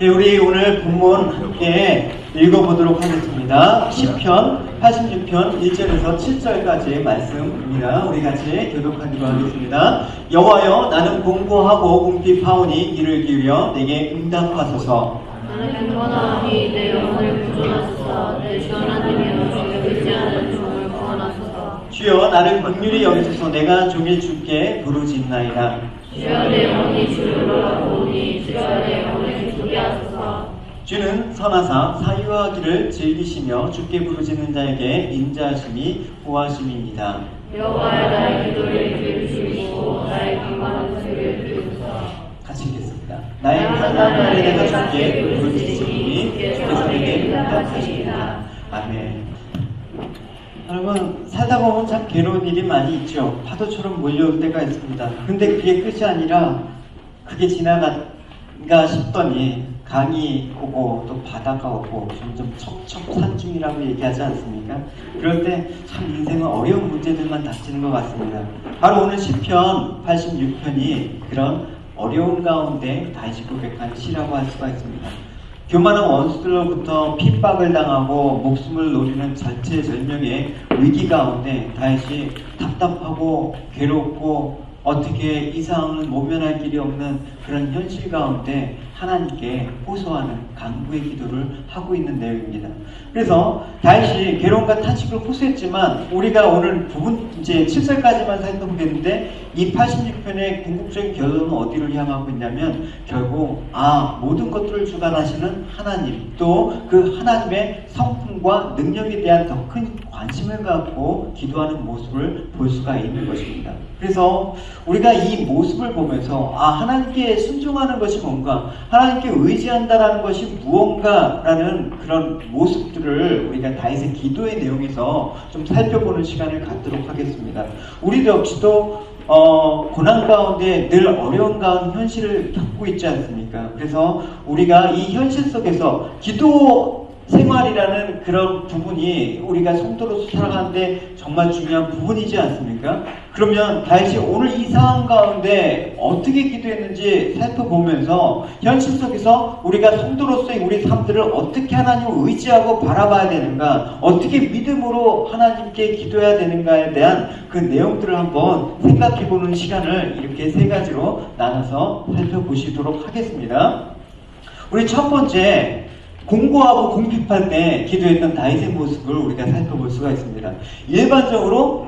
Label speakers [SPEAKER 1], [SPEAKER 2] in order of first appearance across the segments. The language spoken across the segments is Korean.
[SPEAKER 1] 네, 우리 오늘 본문 함께 읽어보도록 하겠습니다. 시편 86편 1절에서 7절까지의 말씀입니다. 우리 같이 교독하기로 하겠습니다. 여호와여, 나는 공고하고 궁핍하오니 이를 기울여 내게 응답하소서.
[SPEAKER 2] 나는 변화하니 내 영혼을 구원하소서. 내 시원한 힘이여 주의 의지하는 종을 구원하소서.
[SPEAKER 1] 주여, 나를 긍휼히 여기소서. 내가 종일 주께 부르짖나이다.
[SPEAKER 2] 주여, 내 영혼이 주를 바라보니 주여 내 영혼을 기쁘게 하소서.
[SPEAKER 1] 주는 선하사 사유하기를 즐기시며 주께 부르짖는 자에게 인자하심이 보하심입니다.
[SPEAKER 2] 여호와여, 나의 기도를 들으시고 나의 기도하는 소리를 들으소서.
[SPEAKER 1] 같이 읽겠습니다. 나의 한날 날에 내가 주께 부르짖으니 주께서 내게 응답하시리라. 아멘. 여러분, 살다 보면 참 괴로운 일이 많이 있죠. 파도처럼 몰려올 때가 있습니다. 근데 그게 끝이 아니라 그게 지나간가 싶더니 강이 오고 또 바다가 오고 점점 첩첩산중이라고 얘기하지 않습니까? 그럴 때 참 인생은 어려운 문제들만 닥치는 것 같습니다. 바로 오늘 시편 86편이 그런 어려운 가운데 다시 고백한 시라고 할 수가 있습니다. 교만한 원수들로부터 핍박을 당하고 목숨을 노리는 절체절명의 위기 가운데 다시 답답하고 괴롭고 어떻게 이 상황을 모면할 길이 없는 그런 현실 가운데 하나님께 호소하는 간구의 기도를 하고 있는 내용입니다. 그래서 다윗이 괴로움과 탄식을 호소했지만 우리가 오늘 부분 이제 7절까지만 살펴보겠는데 이 86편의 궁극적인 결론은 어디를 향하고 있냐면 결국 모든 것들을 주관하시는 하나님, 또 그 하나님의 성품과 능력에 대한 더 큰 관심을 갖고 기도하는 모습을 볼 수가 있는 것입니다. 그래서 우리가 이 모습을 보면서 하나님께 순종하는 것이 뭔가, 하나님께 의지한다라는 것이 무언가라는 그런 모습들을 우리가 다윗의 기도의 내용에서 좀 살펴보는 시간을 갖도록 하겠습니다. 우리도 역시도 고난 가운데 늘 어려운 가운데 현실을 겪고 있지 않습니까? 그래서 우리가 이 현실 속에서 기도 생활이라는 그런 부분이 우리가 성도로서 살아가는데 정말 중요한 부분이지 않습니까? 그러면 다시 오늘 이 상황 가운데 어떻게 기도했는지 살펴보면서 현실 속에서 우리가 성도로서의 우리 삶들을 어떻게 하나님을 의지하고 바라봐야 되는가, 어떻게 믿음으로 하나님께 기도해야 되는가에 대한 그 내용들을 한번 생각해보는 시간을 이렇게 세 가지로 나눠서 살펴보시도록 하겠습니다. 우리 첫 번째, 공고하고 궁핍할 때 기도했던 다윗의 모습을 우리가 살펴볼 수가 있습니다. 일반적으로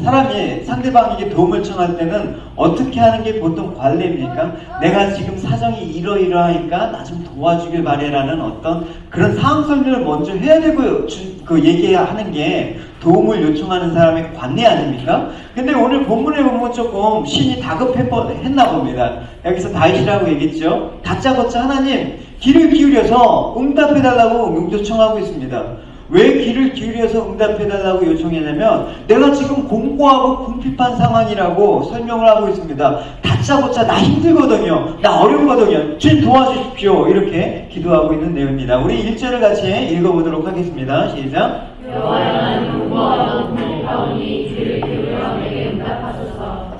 [SPEAKER 1] 사람이 상대방에게 도움을 청할 때는 어떻게 하는 게 보통 관례입니까? 내가 지금 사정이 이러이러하니까 나 좀 도와주길 바래라는 어떤 그런 상황 설명을 먼저 해야 되고 얘기하는 게 도움을 요청하는 사람의 관례 아닙니까? 근데 오늘 본문에 보면 조금 신이 다급했나 봅니다. 여기서 다윗이라고 얘기했죠. 다짜고짜 하나님 귀를 기울여서 응답해달라고 요청하고 있습니다. 왜 귀를 기울여서 응답해달라고 요청했냐면 내가 지금 공고하고 궁핍한 상황이라고 설명을 하고 있습니다. 다짜고짜 나 힘들거든요. 나 어렵거든요. 주님 도와주십시오. 이렇게 기도하고 있는 내용입니다. 우리 1절을 같이 읽어보도록 하겠습니다. 시작.
[SPEAKER 2] 여호와여, 나는 공고하고 궁핍하오니 귀를 기울여 내게 응답하소서.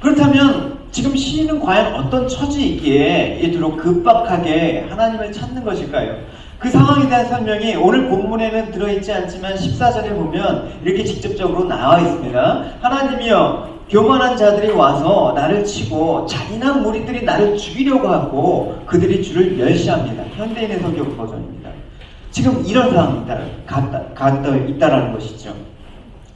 [SPEAKER 1] 그렇다면 지금 시인은 과연 어떤 처지이기에 이토록 급박하게 하나님을 찾는 것일까요? 그 상황에 대한 설명이 오늘 본문에는 들어있지 않지만 14절에 보면 이렇게 직접적으로 나와 있습니다. 하나님이여, 교만한 자들이 와서 나를 치고 잔인한 무리들이 나를 죽이려고 하고 그들이 주를 멸시합니다. 현대인의 성경 버전입니다. 지금 이런 상황이 있다라는 것이죠.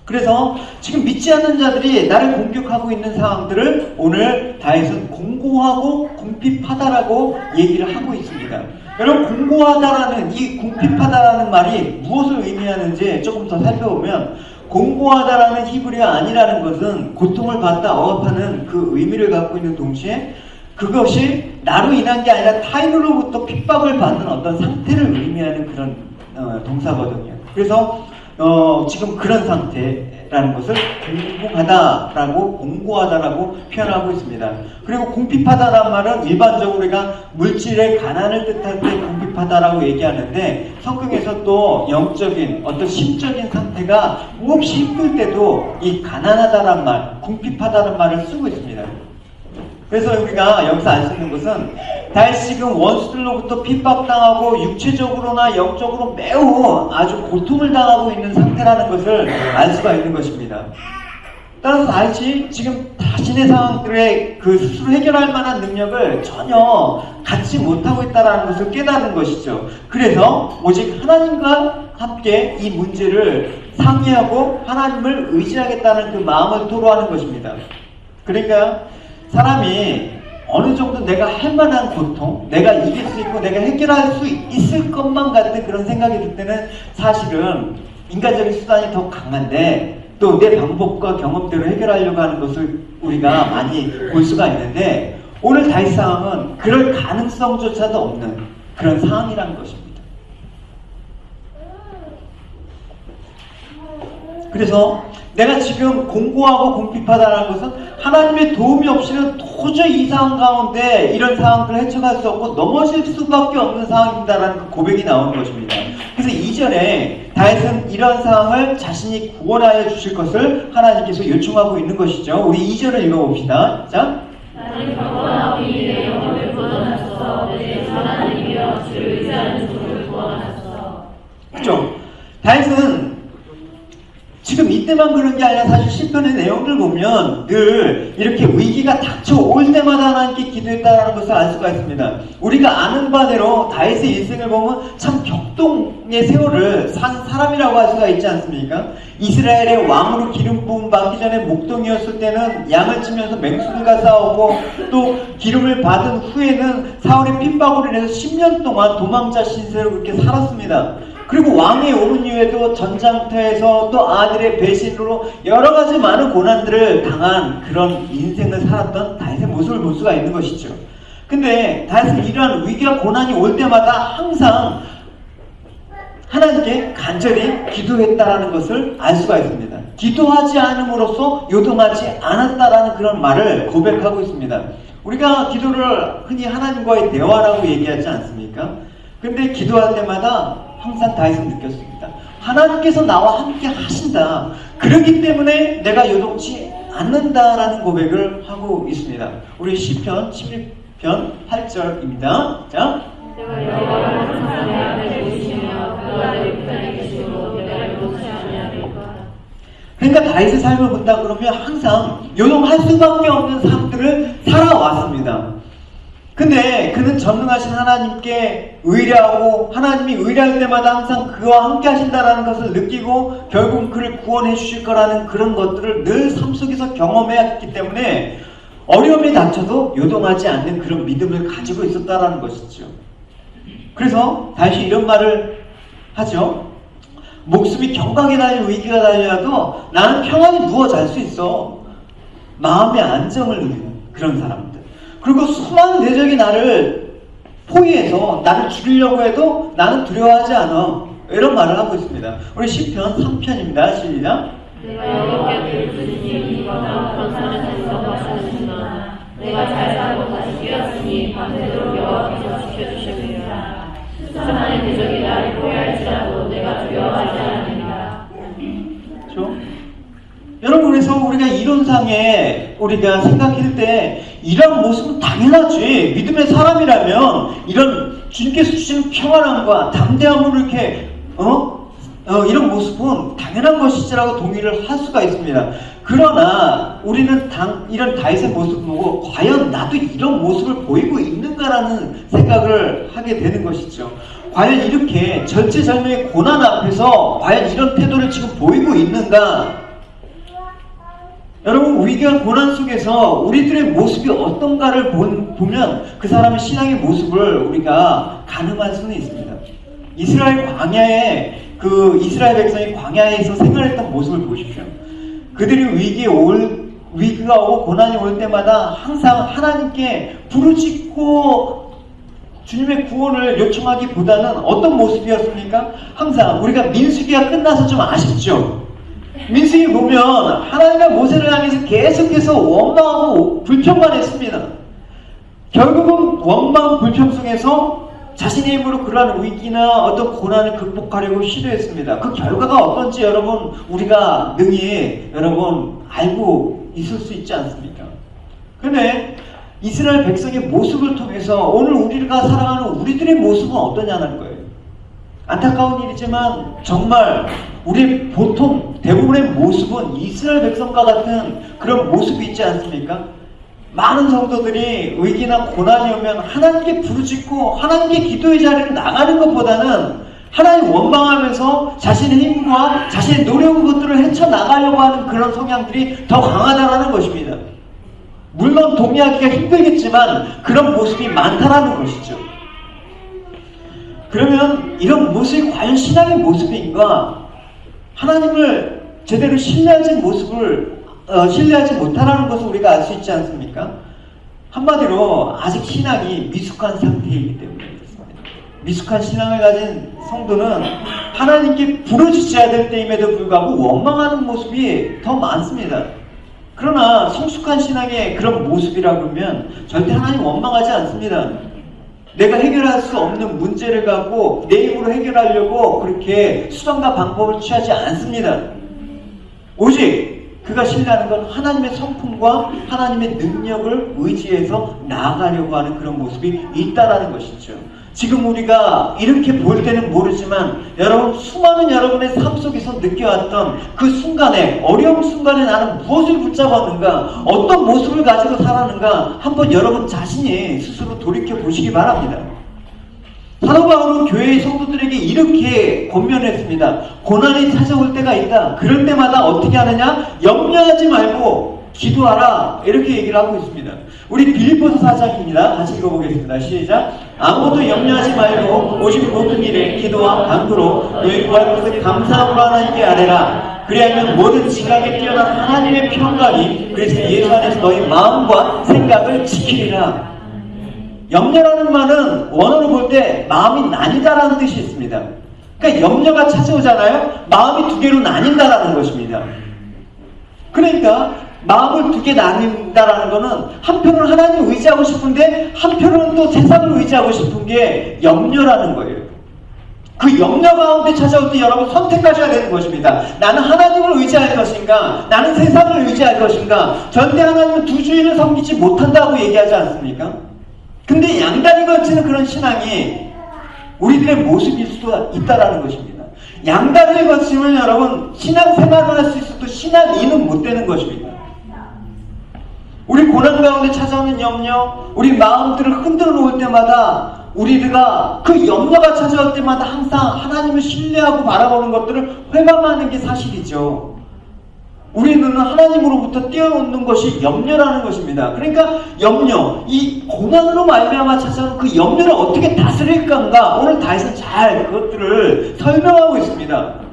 [SPEAKER 1] 그래서 지금 믿지 않는 자들이 나를 공격하고 있는 상황들을 오늘 다윗은 공고하고 궁핍하다라고 얘기를 하고 있습니다. 여러분, 공고하다라는 이 궁핍하다라는 말이 무엇을 의미하는지 조금 더 살펴보면 공고하다라는 히브리가 아니라는 것은 고통을 받다 억압하는 그 의미를 갖고 있는 동시에 그것이 나로 인한 게 아니라 타인으로부터 핍박을 받는 어떤 상태를 의미하는 그런 동사거든요. 그래서 지금 그런 상태라는 것을 공고하다라고 표현하고 있습니다. 그리고 궁핍하다라는 말은 일반적으로 우리가 물질의 가난을 뜻할 때 궁핍하다라고 얘기하는데 성경에서 또 영적인 어떤 심적인 상태가 몹시 힘들 때도 이 가난하다라는 말, 궁핍하다는 말을 쓰고 있습니다. 그래서 우리가 여기서 알 수 있는 것은 다윗이 지금 원수들로부터 핍박당하고 육체적으로나 영적으로 매우 아주 고통을 당하고 있는 상태라는 것을 알 수가 있는 것입니다. 따라서 다윗이 지금 자신의 상황들의 그 스스로 해결할 만한 능력을 전혀 갖지 못하고 있다는 것을 깨닫는 것이죠. 그래서 오직 하나님과 함께 이 문제를 상의하고 하나님을 의지하겠다는 그 마음을 토로하는 것입니다. 그러니까 사람이 어느 정도 내가 할 만한 고통, 내가 이길 수 있고 내가 해결할 수 있을 것만 같은 그런 생각이 들 때는 사실은 인간적인 수단이 더 강한데 또 내 방법과 경험대로 해결하려고 하는 것을 우리가 많이 볼 수가 있는데 오늘 다윗 상황은 그럴 가능성조차도 없는 그런 상황이라는 것입니다. 그래서 내가 지금 공고하고 궁핍하다는 것은 하나님의 도움이 없이는 도저히 이 상황 가운데 이런 상황들을 헤쳐갈 수 없고 넘어질 수밖에 없는 상황입니다라는 그 고백이 나오는 것입니다. 그래서 이전에 다윗은 이런 상황을 자신이 구원하여 주실 것을 하나님께서 요청하고 있는 것이죠. 우리 2절을 읽어봅시다. 자,
[SPEAKER 2] 나는 강건하고 내 영혼을 구원하소서. 내 하나님이여 주를 의지하는 종을 구원하소서.
[SPEAKER 1] 그렇죠. 다윗은 지금 이때만 그런 게 아니라 사실 시편의 내용을 보면 늘 이렇게 위기가 닥쳐올 때마다 하나님께 기도했다는 것을 알 수가 있습니다. 우리가 아는 바대로 다윗의 일생을 보면 참 격동의 세월을 산 사람이라고 할 수가 있지 않습니까? 이스라엘의 왕으로 기름 부음 받기 전에 목동이었을 때는 양을 치면서 맹수들과 싸우고 또 기름을 받은 후에는 사울의 핍박으로 인해서 10년 동안 도망자 신세로 그렇게 살았습니다. 그리고 왕에 오른 이후에도 전장터에서 또 아들의 배신으로 여러 가지 많은 고난들을 당한 그런 인생을 살았던 다윗의 모습을 볼 수가 있는 것이죠. 근데 다윗은 이러한 위기와 고난이 올 때마다 항상 하나님께 간절히 기도했다라는 것을 알 수가 있습니다. 기도하지 않음으로써 요동하지 않았다라는 그런 말을 고백하고 있습니다. 우리가 기도를 흔히 하나님과의 대화라고 얘기하지 않습니까? 근데 기도할 때마다 항상 다윗은 느꼈습니다. 하나님께서 나와 함께 하신다. 그렇기 때문에 내가 요동치 않는다라는 고백을 하고 있습니다. 우리 시편 11편 8절입니다. 자,
[SPEAKER 2] 내가 여호와를 항상 내 앞에 보이시며 그가 내 우편에 계시고 내가 요동치 아니하리까.
[SPEAKER 1] 그러니까 다윗의 삶을 본다 그러면 항상 요동할 수밖에 없는 삶들을 살아왔습니다. 근데 그는 전능하신 하나님께 의뢰하고 하나님이 의뢰할 때마다 항상 그와 함께 하신다는 것을 느끼고 결국 그를 구원해 주실 거라는 그런 것들을 늘 삶 속에서 경험해왔기 때문에 어려움이 닥쳐도 요동하지 않는 그런 믿음을 가지고 있었다는 것이죠. 그래서 다시 이런 말을 하죠. 목숨이 경각에 달려 위기가 달려도 나는 평안히 누워 잘 수 있어. 마음의 안정을 누리는 그런 사람들. 그리고 수많은 대적이 나를 포위해서 나를 죽이려고 해도 나는 두려워하지 않아. 이런 말을 하고 있습니다. 우리 시편 3편입니다. 시작.
[SPEAKER 2] 내가 여호와께 부르짖으니 이거나 권산에서 마시는구나. 내가 잘 살고 다시 깨었으니 밤새도록 여호와께서 지켜주시리라. 수많은 대적이 나를 포위할지라도 내가 두려워하지 않으리라.
[SPEAKER 1] 그렇죠? 여러분, 그래서 우리가 이론상에 우리가 생각할 때 이런 모습은 당연하지. 믿음의 사람이라면 이런 주님께서 주시는 평안함과 담대함으로 이렇게 이런 모습은 당연한 것이지라고 동의를 할 수가 있습니다. 그러나 우리는 이런 다윗의 모습을 보고 과연 나도 이런 모습을 보이고 있는가라는 생각을 하게 되는 것이죠. 과연 이렇게 절체절명의 고난 앞에서 과연 이런 태도를 지금 보이고 있는가? 여러분, 위기와 고난 속에서 우리들의 모습이 어떤가를 보면 그 사람의 신앙의 모습을 우리가 가늠할 수는 있습니다. 이스라엘 이스라엘 백성이 광야에서 생활했던 모습을 보십시오. 그들이 위기가 오고 고난이 올 때마다 항상 하나님께 부르짖고 주님의 구원을 요청하기보다는 어떤 모습이었습니까? 항상 우리가 민수기가 끝나서 좀 아쉽죠. 민수기 보면 하나님과 모세를 향해서 계속해서 원망하고 불평만 했습니다. 결국은 원망 불평 속에서 자신의 힘으로 그러한 위기나 어떤 고난을 극복하려고 시도했습니다. 그 결과가 어떤지 여러분 우리가 능히 알고 있을 수 있지 않습니까? 근데 이스라엘 백성의 모습을 통해서 오늘 우리가 살아가는 우리들의 모습은 어떠냐는 거예요. 안타까운 일이지만 정말 우리 보통 대부분의 모습은 이스라엘 백성과 같은 그런 모습이 있지 않습니까? 많은 성도들이 위기나 고난이 오면 하나님께 부르짖고 하나님께 기도의 자리로 나가는 것보다는 하나님 원망하면서 자신의 힘과 자신의 노력의 것들을 헤쳐나가려고 하는 그런 성향들이 더 강하다는 것입니다. 물론 동의하기가 힘들겠지만 그런 모습이 많다라는 것이죠. 그러면 이런 모습이 과연 신앙의 모습인가? 하나님을 제대로 신뢰하지 못하라는 것을 우리가 알 수 있지 않습니까? 한마디로 아직 신앙이 미숙한 상태이기 때문에 그렇습니다. 미숙한 신앙을 가진 성도는 하나님께 부르짖어야 될 때임에도 불구하고 원망하는 모습이 더 많습니다. 그러나 성숙한 신앙의 그런 모습이라고 하면 절대 하나님 원망하지 않습니다. 내가 해결할 수 없는 문제를 갖고 내 힘으로 해결하려고 그렇게 수단과 방법을 취하지 않습니다. 오직 그가 신뢰하는 건 하나님의 성품과 하나님의 능력을 의지해서 나아가려고 하는 그런 모습이 있다라는 것이죠. 지금 우리가 이렇게 볼 때는 모르지만 여러분 수많은 여러분의 삶 속에서 느껴왔던 그 순간에 어려운 순간에 나는 무엇을 붙잡았는가 어떤 모습을 가지고 살았는가 한번 여러분 자신이 스스로 돌이켜 보시기 바랍니다. 사도 바울은 교회의 성도들에게 이렇게 권면했습니다. 고난이 찾아올 때가 있다. 그럴 때마다 어떻게 하느냐? 염려하지 말고 기도하라. 이렇게 얘기를 하고 있습니다. 우리 빌립보서 4장입니다. 같이 읽어보겠습니다. 시작. 아무것도 염려하지 말고 오직 모든 일에 기도와 간구로 너희 구할 것을 감사함으로 하나님께 아뢰라. 그리하면 모든 지각에 뛰어난 하나님의 평강이 그리스도 예수 안에서 너희 마음과 생각을 지키리라. 염려라는 말은 원어로 볼 때 마음이 나뉘다라는 뜻이 있습니다. 그러니까 염려가 찾아오잖아요. 마음이 두 개로 나뉜다라는 것입니다. 그러니까 마음을 두 개 나뉜다라는 것은 한편으로는 하나님을 의지하고 싶은데 한편으로는 또 세상을 의지하고 싶은 게 염려라는 거예요. 그 염려 가운데 찾아올 때 여러분 선택하셔야 되는 것입니다. 나는 하나님을 의지할 것인가? 나는 세상을 의지할 것인가? 절대 하나님은 두 주인을 섬기지 못한다고 얘기하지 않습니까? 근데 양다리 걸치는 그런 신앙이 우리들의 모습일 수도 있다라는 것입니다. 양다리를 걸치면 여러분 신앙생활을 할 수 있어도 신앙인은 못 되는 것입니다. 우리 고난 가운데 찾아오는 염려, 우리 마음들을 흔들어 놓을 때마다 우리가 그 염려가 찾아올 때마다 항상 하나님을 신뢰하고 바라보는 것들을 회방하는 게 사실이죠. 우리는 하나님으로부터 떼어놓는 것이 염려라는 것입니다. 그러니까 염려, 이 고난으로 말미암아 찾아오는 그 염려를 어떻게 다스릴까 오늘 다해서 잘 그것들을 설명하고 있습니다.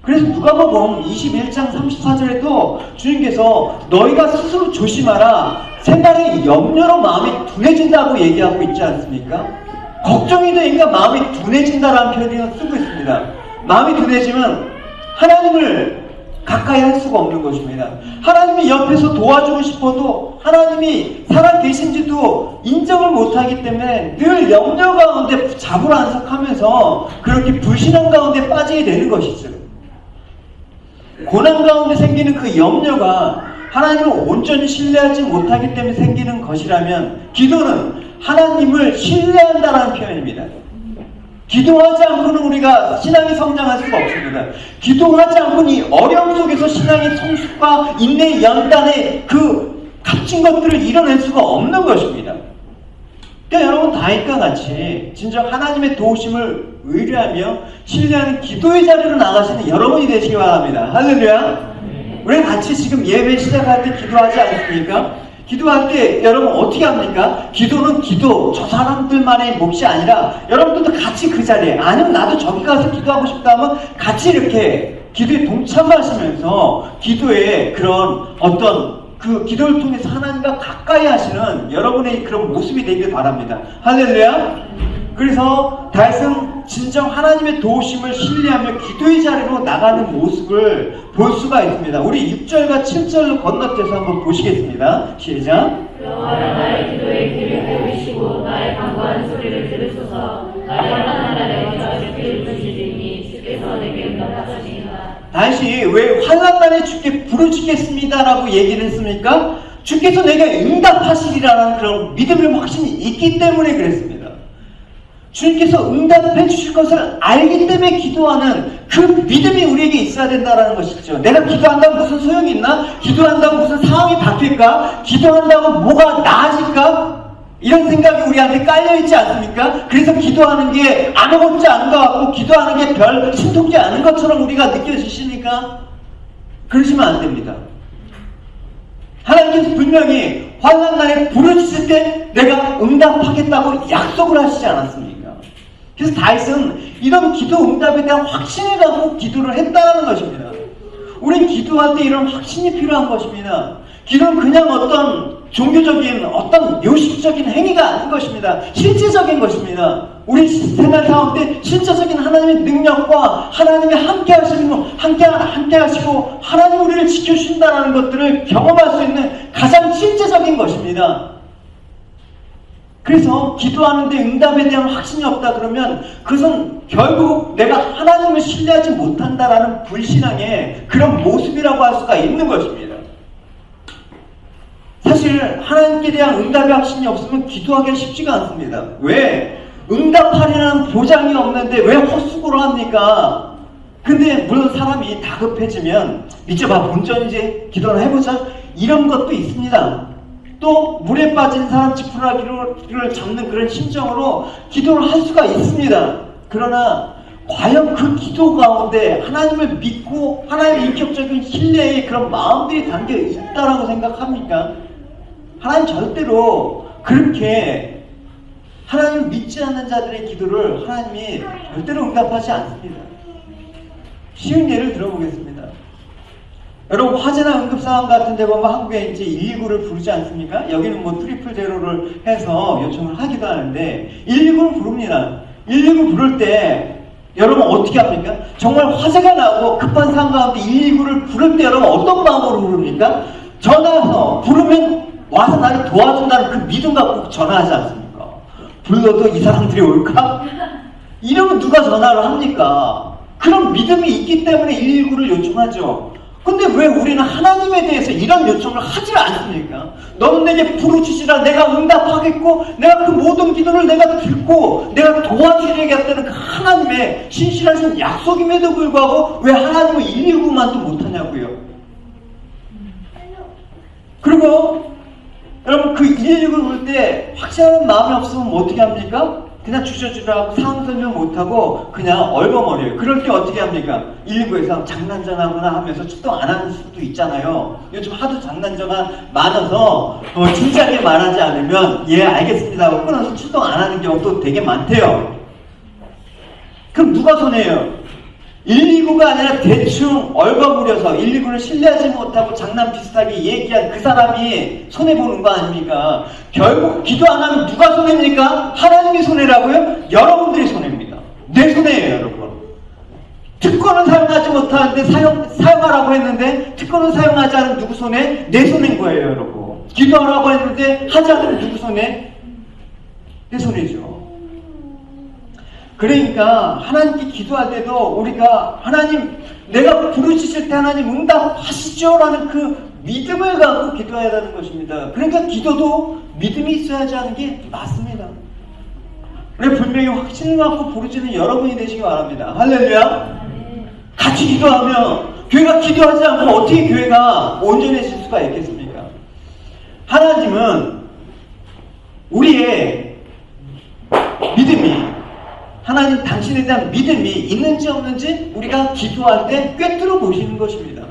[SPEAKER 1] 그래서 누가복음 21장 34절에도 주님께서 너희가 스스로 조심하라. 생활의 염려로 마음이 둔해진다고 얘기하고 있지 않습니까? 걱정이 되니까 마음이 둔해진다라는 표현을 쓰고 있습니다. 마음이 둔해지면 하나님을 가까이 할 수가 없는 것입니다. 하나님이 옆에서 도와주고 싶어도 하나님이 살아계신지도 인정을 못하기 때문에 늘 염려 가운데 잡으란석하면서 그렇게 불신앙 가운데 빠지게 되는 것이죠. 고난 가운데 생기는 그 염려가 하나님을 온전히 신뢰하지 못하기 때문에 생기는 것이라면 기도는 하나님을 신뢰한다는 표현입니다. 기도하지 않고는 우리가 신앙이 성장할 수가 없습니다. 기도하지 않고는 이 어려움 속에서 신앙의 성숙과 인내의 연단의 그 값진 것들을 이뤄낼 수가 없는 것입니다. 그러니까 여러분 다윗과 같이 진정 하나님의 도우심을 의뢰하며 신뢰하는 기도의 자리로 나가시는 여러분이 되시기 바랍니다. 할렐루야. 우리 같이 지금 예배 시작할 때 기도하지 않습니까? 기도할 때 여러분 어떻게 합니까? 기도는 기도, 저 사람들만의 몫이 아니라 여러분들도 같이 그 자리에, 아니면 나도 저기 가서 기도하고 싶다 하면 같이 이렇게 기도에 동참하시면서 기도에 그런 어떤 그 기도를 통해서 하나님과 가까이 하시는 여러분의 그런 모습이 되길 바랍니다. 할렐루야. 그래서 다윗은 진정 하나님의 도우심을 신뢰하며 기도의 자리로 나가는 모습을 볼 수가 있습니다. 우리 6절과 7절로 건너뛰어서 한번 보시겠습니다. 시작.
[SPEAKER 2] 여호와여 나의 기도에 귀를 기울이시고 나의 간구하는 소리를 들으소서. 나의 하나님의 내가 주께 부르짖으니 주께서 내게 응답하시리이다.
[SPEAKER 1] 다시 왜 환난 날에 주께 부르짖겠습니다라고 얘기를 했습니까? 주께서 내게 응답하시리라는 그런 믿음의 확신이 있기 때문에 그랬습니다. 주님께서 응답해 주실 것을 알기 때문에 기도하는 그 믿음이 우리에게 있어야 된다는 것이죠. 내가 기도한다고 무슨 소용이 있나? 기도한다고 무슨 상황이 바뀔까? 기도한다고 뭐가 나아질까? 이런 생각이 우리한테 깔려있지 않습니까? 그래서 기도하는 게 아무것도 않은 것 같고 기도하는 게 별 신통치 않은 것처럼 우리가 느껴지십니까? 그러시면 안 됩니다. 하나님께서 분명히 환난날에 부르짖을 때 내가 응답하겠다고 약속을 하시지 않았습니까? 그래서 다윗은 이런 기도 응답에 대한 확신을 갖고 기도를 했다는 것입니다. 우린 기도할 때 이런 확신이 필요한 것입니다. 기도는 그냥 어떤 종교적인 어떤 요식적인 행위가 아닌 것입니다. 실제적인 것입니다. 우리 생활 가운데 실제적인 하나님의 능력과 하나님의 함께 하시고 하나님 우리를 지켜주신다는 것들을 경험할 수 있는 가장 실제적인 것입니다. 그래서 기도하는데 응답에 대한 확신이 없다 그러면 그것은 결국 내가 하나님을 신뢰하지 못한다라는 불신앙의 그런 모습이라고 할 수가 있는 것입니다. 사실 하나님께 대한 응답의 확신이 없으면 기도하기가 쉽지가 않습니다. 왜? 응답하리라는 보장이 없는데 왜 헛수고를 합니까? 근데 물론 사람이 다급해지면 믿어봐 본전이지 기도를 해보자 이런 것도 있습니다. 또 물에 빠진 사람 지푸라기를 잡는 그런 심정으로 기도를 할 수가 있습니다. 그러나 과연 그 기도 가운데 하나님을 믿고 하나님의 인격적인 신뢰의 그런 마음들이 담겨 있다라고 생각합니까? 하나님 절대로 그렇게 하나님을 믿지 않는 자들의 기도를 하나님이 절대로 응답하지 않습니다. 쉬운 예를 들어보겠습니다. 여러분 화재나 응급상황 같은 데 보면 한국에 이제 119를 부르지 않습니까? 여기는 뭐 트리플 제로를 해서 요청을 하기도 하는데 119를 부릅니다. 119 부를 때 여러분 어떻게 합니까? 정말 화재가 나고 급한 상황 가운데 119를 부를 때 여러분 어떤 마음으로 부릅니까? 전화해서 부르면 와서 나를 도와준다는 그 믿음 갖고 전화하지 않습니까? 불러도 이 사람들이 올까? 이러면 누가 전화를 합니까? 그런 믿음이 있기 때문에 119를 요청하죠. 근데 왜 우리는 하나님에 대해서 이런 요청을 하지 않습니까? 너는 내게 부르짖으라 내가 응답하겠고 내가 그 모든 기도를 내가 듣고 내가 도와주려겠다는 그 하나님의 신실하신 약속임에도 불구하고 왜 하나님은 119만도 못하냐고요. 그리고 여러분 그 119를 부를 때 확실한 마음이 없으면 뭐 어떻게 합니까? 그냥 주저주저하고 상황 설명 못하고 그냥 얼버머려요. 그럴 때 어떻게 합니까? 119에서 장난전화구나 하면서 출동 안 하는 수도 있잖아요. 요즘 하도 장난전화 많아서 진지하게 말하지 않으면 예 알겠습니다 하고 끊어서 출동 안 하는 경우도 되게 많대요. 그럼 누가 손해예요? 119가 아니라 대충 얼버무려서 119를 신뢰하지 못하고 장난 비슷하게 얘기한 그 사람이 손해보는 거 아닙니까? 결국 기도 안 하면 누가 손해입니까? 하나님이 손해라고요? 여러분들이 손해입니다. 내 손해예요 여러분. 특권을 사용하지 못하는데 사용하라고 했는데 특권을 사용하지 않은 누구 손해? 내 손해인 거예요 여러분. 기도하라고 했는데 하지 않으면 누구 손해? 내 손해죠. 그러니까 하나님께 기도할 때도 우리가 하나님 내가 부르짖을 때 하나님 응답하시죠 라는 그 믿음을 갖고 기도해야 하는 것입니다. 그러니까 기도도 믿음이 있어야지 하는 게 맞습니다. 그래 분명히 확신을 갖고 부르짖는 여러분이 되시기 바랍니다. 할렐루야. 같이 기도하면 교회가 기도하지 않고 어떻게 교회가 온전해질 수가 있겠습니까? 하나님은 우리의 믿음이 하나님 당신에 대한 믿음이 있는지 없는지 우리가 기도할 때 꿰뚫어 보시는 것입니다.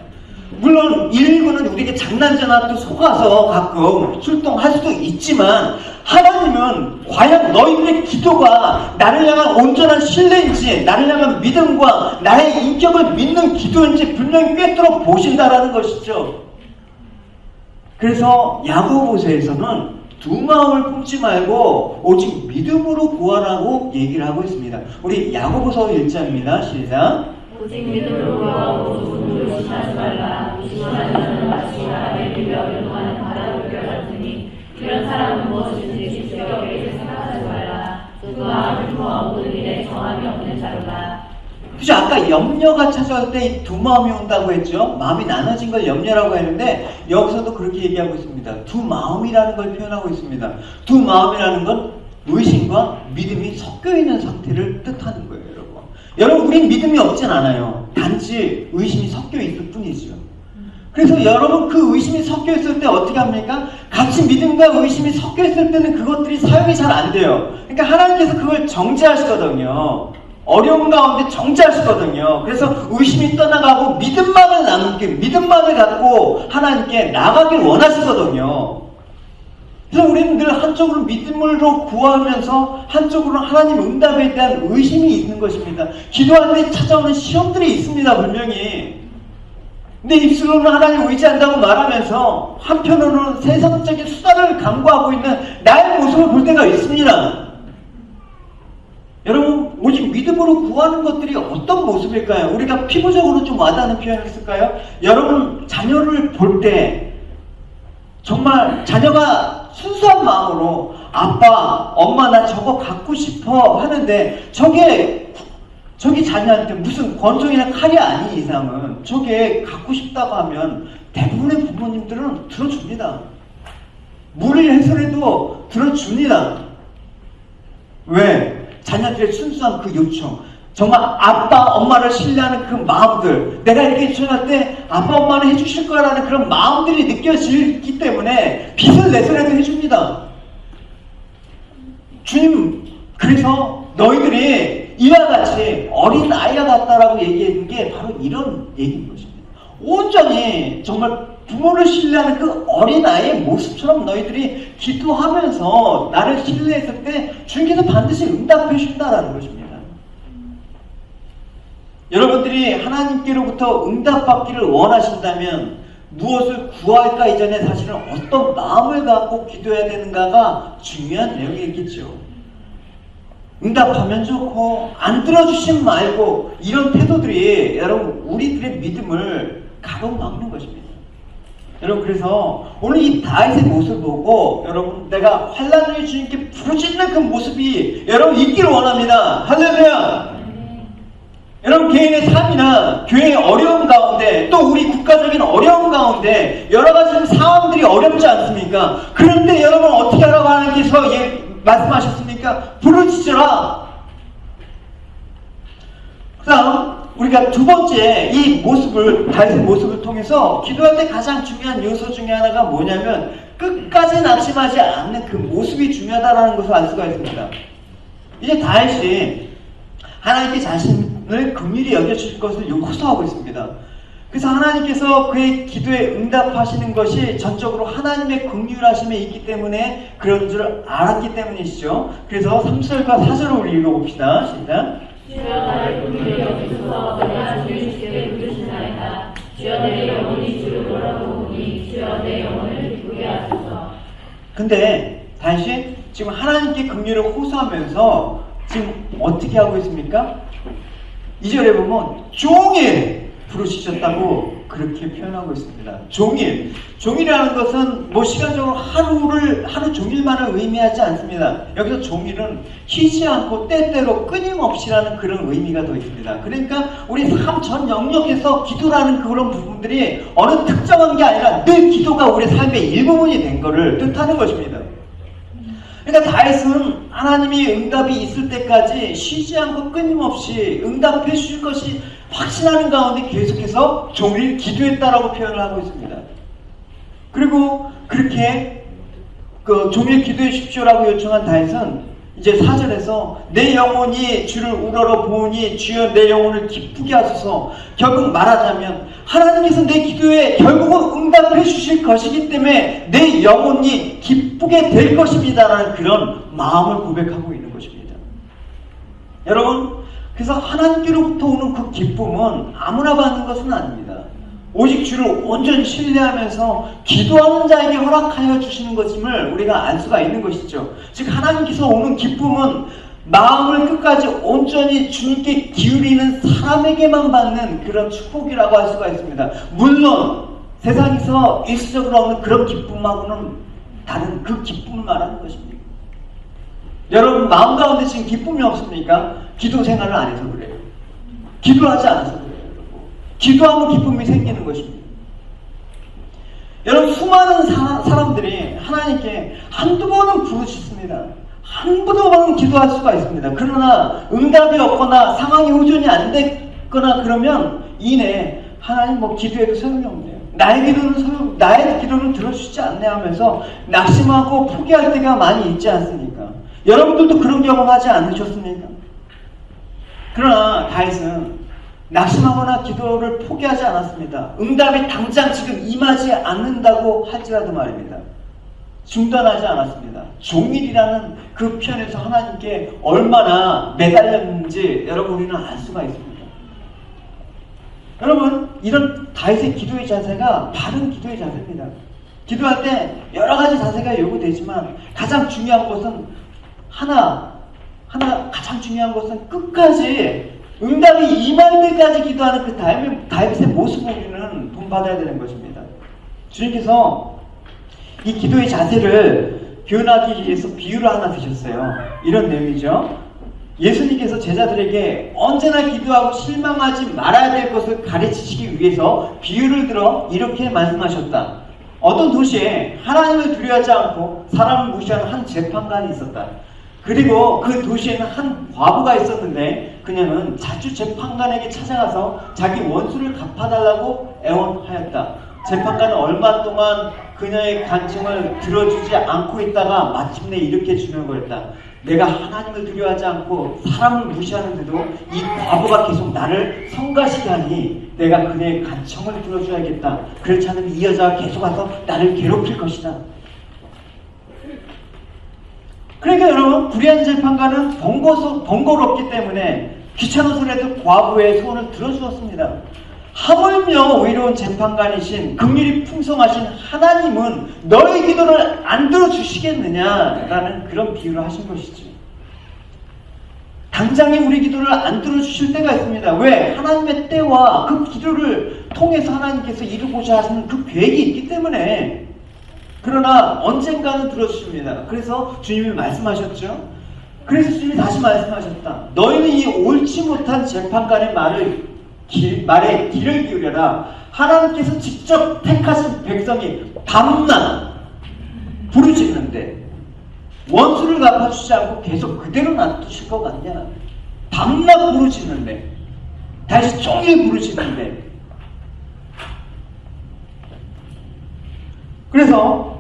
[SPEAKER 1] 물론 119는 우리에게 장난전화도 속아서 가끔 출동할 수도 있지만 하나님은 과연 너희들의 기도가 나를 향한 온전한 신뢰인지 나를 향한 믿음과 나의 인격을 믿는 기도인지 분명히 꿰뚫어 보신다라는 것이죠. 그래서 야고보서에서는 두 마음을 품지 말고 오직 믿음으로 구하라고 얘기를 하고 있습니다. 우리 야고보서 1장입니다. 시작.
[SPEAKER 2] 오직 믿음으로 구하고 조금도 의심하지 말라. 의심하는 자는 마치 나를 비벼 요동하는 바다를 같으니 그런 사람은 무엇이든지 지겹게 생각하지 말라. 그 마음을 품어 모든 일에 정함이 없는 자로다.
[SPEAKER 1] 그죠? 아까 염려가 찾아올 때 두 마음이 온다고 했죠? 마음이 나눠진 걸 염려라고 했는데 여기서도 그렇게 얘기하고 있습니다. 두 마음이라는 걸 표현하고 있습니다. 두 마음이라는 건 의심과 믿음이 섞여 있는 상태를 뜻하는 거예요, 여러분. 여러분, 우린 믿음이 없진 않아요. 단지 의심이 섞여 있을 뿐이죠. 그래서 여러분, 그 의심이 섞여 있을 때 어떻게 합니까? 같이 믿음과 의심이 섞여 있을 때는 그것들이 사용이 잘 안 돼요. 그러니까 하나님께서 그걸 정지하시거든요. 어려운 가운데 정지하시거든요. 그래서 의심이 떠나가고 믿음만을 남게, 믿음만을 갖고 하나님께 나가길 원하시거든요. 그래서 우리는 늘 한쪽으로 믿음으로 구하면서 한쪽으로 하나님 응답에 대한 의심이 있는 것입니다. 기도할 때 찾아오는 시험들이 있습니다, 분명히. 내 입술로는 하나님을 의지한다고 말하면서 한편으로는 세상적인 수단을 강구하고 있는 나의 모습을 볼 때가 있습니다. 여러분, 오직 믿음으로 구하는 것들이 어떤 모습일까요? 우리가 피부적으로 좀 와닿는 표현이 있을까요? 여러분, 자녀를 볼 때 정말 자녀가 순수한 마음으로 아빠, 엄마 나 저거 갖고 싶어 하는데 저기 자녀한테 무슨 권총이나 칼이 아닌 이상은 저게 갖고 싶다고 하면 대부분의 부모님들은 들어줍니다. 무리를 해서라도 들어줍니다. 왜? 자녀들의 순수한 그 요청, 정말 아빠, 엄마를 신뢰하는 그 마음들, 내가 이렇게 요청할 때 아빠, 엄마는 해주실 거라는 그런 마음들이 느껴지기 때문에 빚을 내서라도 해줍니다. 주님, 그래서 너희들이 이와 같이 어린 아이와 같다라고 얘기하는 게 바로 이런 얘기인 것입니다. 온전히 정말 부모를 신뢰하는 그 어린아이의 모습처럼 너희들이 기도하면서 나를 신뢰했을 때 주님께서 반드시 응답해 주신다는 것입니다. 여러분들이 하나님께로부터 응답받기를 원하신다면 무엇을 구할까 이전에 사실은 어떤 마음을 갖고 기도해야 되는가가 중요한 내용이겠죠. 응답하면 좋고 안 들어주시면 말고 이런 태도들이 여러분 우리들의 믿음을 가로막는 것입니다. 여러분, 그래서 오늘 이 다윗의 모습을 보고 여러분 내가 환난을 주님께 부르짖는 그 모습이 여러분 있기를 원합니다. 할렐루야. 여러분, 개인의 삶이나 교회의 어려움 가운데 또 우리 국가적인 어려움 가운데 여러 가지 상황들이 어렵지 않습니까? 그런데 여러분 어떻게 하라고 하나님께서 말씀하셨습니까? 부르짖으라. 그 다음 우리가 두 번째 이 모습을, 다윗의 모습을 통해서 기도할 때 가장 중요한 요소 중에 하나가 뭐냐면 끝까지 낙심하지 않는 그 모습이 중요하다는 것을 알 수가 있습니다. 이제 다윗이 하나님께 자신을 긍휼히 여겨주실 것을 호소하고 있습니다. 그래서 하나님께서 그의 기도에 응답하시는 것이 전적으로 하나님의 긍휼하심에 있기 때문에 그런 줄 알았기 때문이시죠. 그래서 3절과 4절을 우리 읽어봅시다. 시작.
[SPEAKER 2] 주여 나를 긍휼히 여기소서. 내가 주를 주께 부르시나이다. 주여 내 영혼이 주를 돌아보니 주여 내 영혼을 기쁘게 하소서.
[SPEAKER 1] 근데 다시 지금 하나님께 긍휼을 호소하면서 지금 어떻게 하고 있습니까? 2절에 보면 종일 부르시셨다고 그렇게 표현하고 있습니다. 종일. 종일이라는 것은 뭐 시간적으로 하루 종일만을 의미하지 않습니다. 여기서 종일은 쉬지 않고 때때로 끊임없이라는 그런 의미가 더 있습니다. 그러니까 우리 삶 전 영역에서 기도라는 그런 부분들이 어느 특정한 게 아니라 늘 기도가 우리 삶의 일부분이 된 것을 뜻하는 것입니다. 그러니까 다윗은 하나님이 응답이 있을 때까지 쉬지 않고 끊임없이 응답해 주실 것이 확신하는 가운데 계속해서 종일 기도했다라고 표현을 하고 있습니다. 그리고 그렇게 종일 기도해 주십시오라고 요청한 다윗은 이제 4절에서 내 영혼이 주를 우러러 보니 주여 내 영혼을 기쁘게 하소서. 결국 말하자면 하나님께서 내 기도에 결국은 응답해 주실 것이기 때문에 내 영혼이 기쁘게 될 것입니다라는 그런 마음을 고백하고 있는 것입니다. 여러분, 그래서 하나님께로부터 오는 그 기쁨은 아무나 받는 것은 아닙니다. 오직 주를 온전히 신뢰하면서 기도하는 자에게 허락하여 주시는 것임을 우리가 알 수가 있는 것이죠. 즉 하나님께서 오는 기쁨은 마음을 끝까지 온전히 주님께 기울이는 사람에게만 받는 그런 축복이라고 할 수가 있습니다. 물론 세상에서 일시적으로 얻는 그런 기쁨하고는 다른 그 기쁨을 말하는 것입니다. 여러분 마음 가운데 지금 기쁨이 없습니까? 기도 생활을 안 해서 그래요. 기도하지 않아서 그래요. 기도하면 기쁨이 생기는 것입니다. 여러분, 수많은 사람들이 하나님께 한두 번은 부르짖습니다. 한두 번은 기도할 수가 있습니다. 그러나 응답이 없거나 상황이 호전이 안 됐거나 그러면 이내 하나님 뭐 기도해도 소용이 없네요. 나의 기도는 들어주시지 않네 하면서 낙심하고 포기할 때가 많이 있지 않습니까? 여러분들도 그런 경험하지 않으셨습니까? 그러나 다윗은 낙심하거나 기도를 포기하지 않았습니다. 응답이 당장 지금 임하지 않는다고 할지라도 말입니다. 중단하지 않았습니다. 종일이라는 그 표현에서 하나님께 얼마나 매달렸는지 여러분 우리는 알 수가 있습니다. 여러분, 이런 다윗의 기도의 자세가 바른 기도의 자세입니다. 기도할 때 여러 가지 자세가 요구되지만 가장 중요한 것은 가장 중요한 것은 끝까지 응답이 임할 때까지 기도하는 그 다윗의 모습을 우리는 본받아야 되는 것입니다. 주님께서 이 기도의 자세를 표현하기 위해서 비유를 하나 드셨어요. 이런 내용이죠. 예수님께서 제자들에게 언제나 기도하고 실망하지 말아야 될 것을 가르치시기 위해서 비유를 들어 이렇게 말씀하셨다. 어떤 도시에 하나님을 두려워하지 않고 사람을 무시하는 한 재판관이 있었다. 그리고 그 도시에는 한 과부가 있었는데 그녀는 자주 재판관에게 찾아가서 자기 원수를 갚아달라고 애원하였다. 재판관은 얼마 동안 그녀의 간청을 들어주지 않고 있다가 마침내 이렇게 주명을 했다. 내가 하나님을 두려워하지 않고 사람을 무시하는데도 이 과부가 계속 나를 성가시게 하니 내가 그녀의 간청을 들어줘야겠다. 그렇지 않으면 이 여자가 계속 와서 나를 괴롭힐 것이다. 그러니까 여러분, 불의한 재판관은 번거롭기 때문에 귀찮아서라도 과부의 소원을 들어주었습니다. 하물며 의로운 재판관이신 긍휼이 풍성하신 하나님은 너의 기도를 안 들어주시겠느냐라는 그런 비유를 하신 것이죠. 당장에 우리 기도를 안 들어주실 때가 있습니다. 왜? 하나님의 때와 그 기도를 통해서 하나님께서 이루고자 하시는 그 계획이 있기 때문에. 그러나 언젠가는 들어주십니다. 그래서 주님이 말씀하셨죠. 그래서 주님이 다시 말씀하셨다. 너희는 이 옳지 못한 재판관의 말에 귀를 기울여라. 하나님께서 직접 택하신 백성이 밤낮 부르짖는데 원수를 갚아주지 않고 계속 그대로 놔두실 것 같냐? 밤낮 부르짖는데, 다시 종일 부르짖는데. 그래서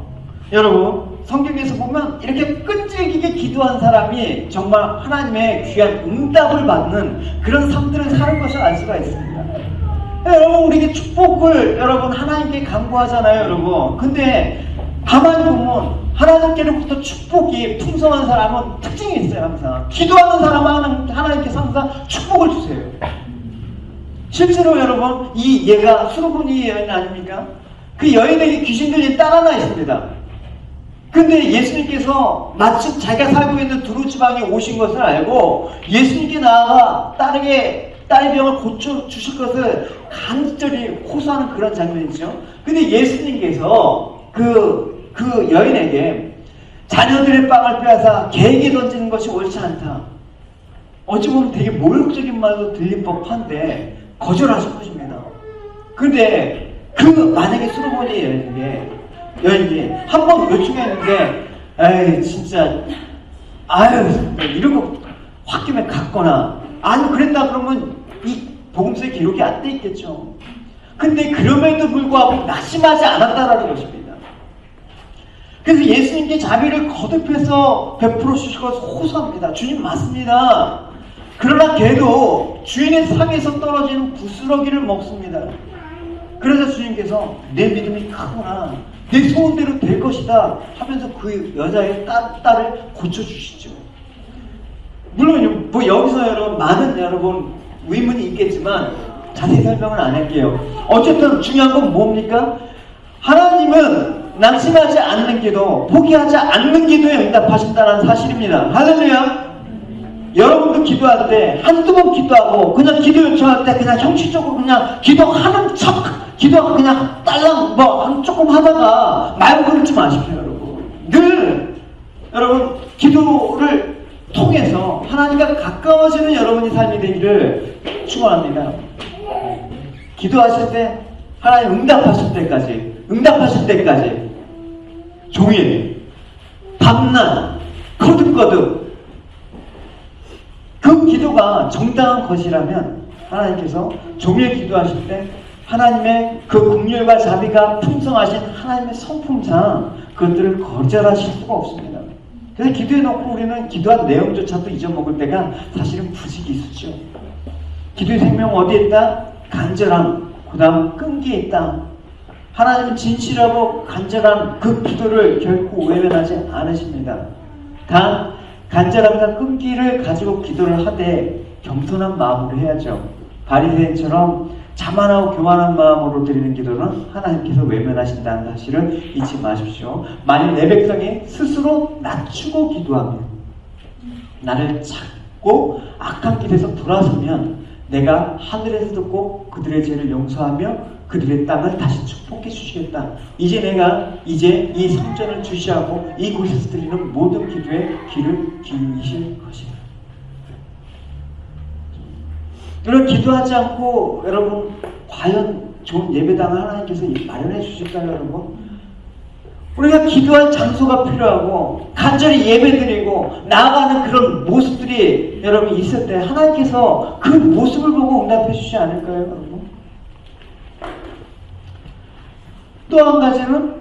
[SPEAKER 1] 여러분, 성경에서 보면 이렇게 끈질기게 기도한 사람이 정말 하나님의 귀한 응답을 받는 그런 삶들을 사는 것을 알 수가 있습니다. 여러분, 우리에게 축복을 여러분 하나님께 간구하잖아요, 여러분. 근데 가만히 보면 하나님께로부터 축복이 풍성한 사람은 특징이 있어요. 항상 기도하는 사람은 하나님께서 항상 축복을 주세요. 실제로 여러분, 이 얘가 수르보니 여인 아닙니까? 그 여인에게 귀신 들린 딸 하나 있습니다. 근데 예수님께서 마침 자기가 살고 있는 두루 지방에 오신 것을 알고 예수님께 나아가 딸의 병을 고쳐주실 것을 간절히 호소하는 그런 장면이죠. 근데 예수님께서 그 여인에게 자녀들의 빵을 빼앗아 개에게 던지는 것이 옳지 않다. 어찌 보면 되게 모욕적인 말로 들릴 법한데 거절하신 것입니다. 근데 만약에 수르보니 여인이 한 번 요청했는데, 에이, 진짜, 이런 거 홧김에 갔거나, 아니, 그랬다 그러면 이 복음서에 기록이 안 돼 있겠죠. 근데 그럼에도 불구하고 낙심하지 않았다라는 것입니다. 그래서 예수님께 자비를 거듭해서 베풀어 주실 것을 호소합니다. 주님 맞습니다. 그러나 걔도 주인의 상에서 떨어지는 부스러기를 먹습니다. 그래서 주님께서 내 믿음이 크구나, 내 소원대로 될 것이다 하면서 그 여자의 딸을 고쳐주시죠. 물론 뭐 여기서 여러분 많은 의문이 있겠지만 자세히 설명은 안 할게요. 어쨌든 중요한 건 뭡니까? 하나님은 낙심하지 않는 기도, 포기하지 않는 기도에 응답하신다는 사실입니다. 할렐루야. 여러분도 기도할 때 한두 번 기도하고 그냥 기도 요청할 때 그냥 형식적으로 그냥 기도하는 척, 기도 그냥 딸랑 조금 하다가 말 걸지 마십시오. 여러분 늘 여러분 기도를 통해서 하나님과 가까워지는 여러분의 삶이 되기를 축원합니다. 기도하실 때 하나님 응답하실 때까지 종일 밤낮 거듭거듭 그 기도가 정당한 것이라면 하나님께서 종일 기도하실 때 하나님의 그 긍휼과 자비가 풍성하신 하나님의 성품상 그것들을 거절하실 수가 없습니다. 그래서 기도해놓고 우리는 기도한 내용조차도 잊어먹을 때가 사실은 부지기수죠. 기도의 생명은 어디에 있다? 간절함, 그 다음 끈기에 있다. 하나님은 진실하고 간절한 그 기도를 결코 외면하지 않으십니다. 단 간절함과 끈기를 가지고 기도를 하되 겸손한 마음으로 해야죠. 바리새인처럼 자만하고 교만한 마음으로 드리는 기도는 하나님께서 외면하신다는 사실을 잊지 마십시오. 만일 내 백성이 스스로 낮추고 기도하면, 나를 찾고 악한 길에서 돌아서면 내가 하늘에서 듣고 그들의 죄를 용서하며 그들의 땅을 다시 축복해 주시겠다. 이제 이 성전을 주시하고 이곳에서 드리는 모든 기도에 귀를 기울이실 것이다. 여러분, 기도하지 않고 여러분 과연 좋은 예배당을 하나님께서 마련해 주실까요? 여러분, 우리가 기도할 장소가 필요하고 간절히 예배드리고 나아가는 그런 모습들이 여러분 있을 때 하나님께서 그 모습을 보고 응답해 주시지 않을까요? 여러분, 또 한 가지는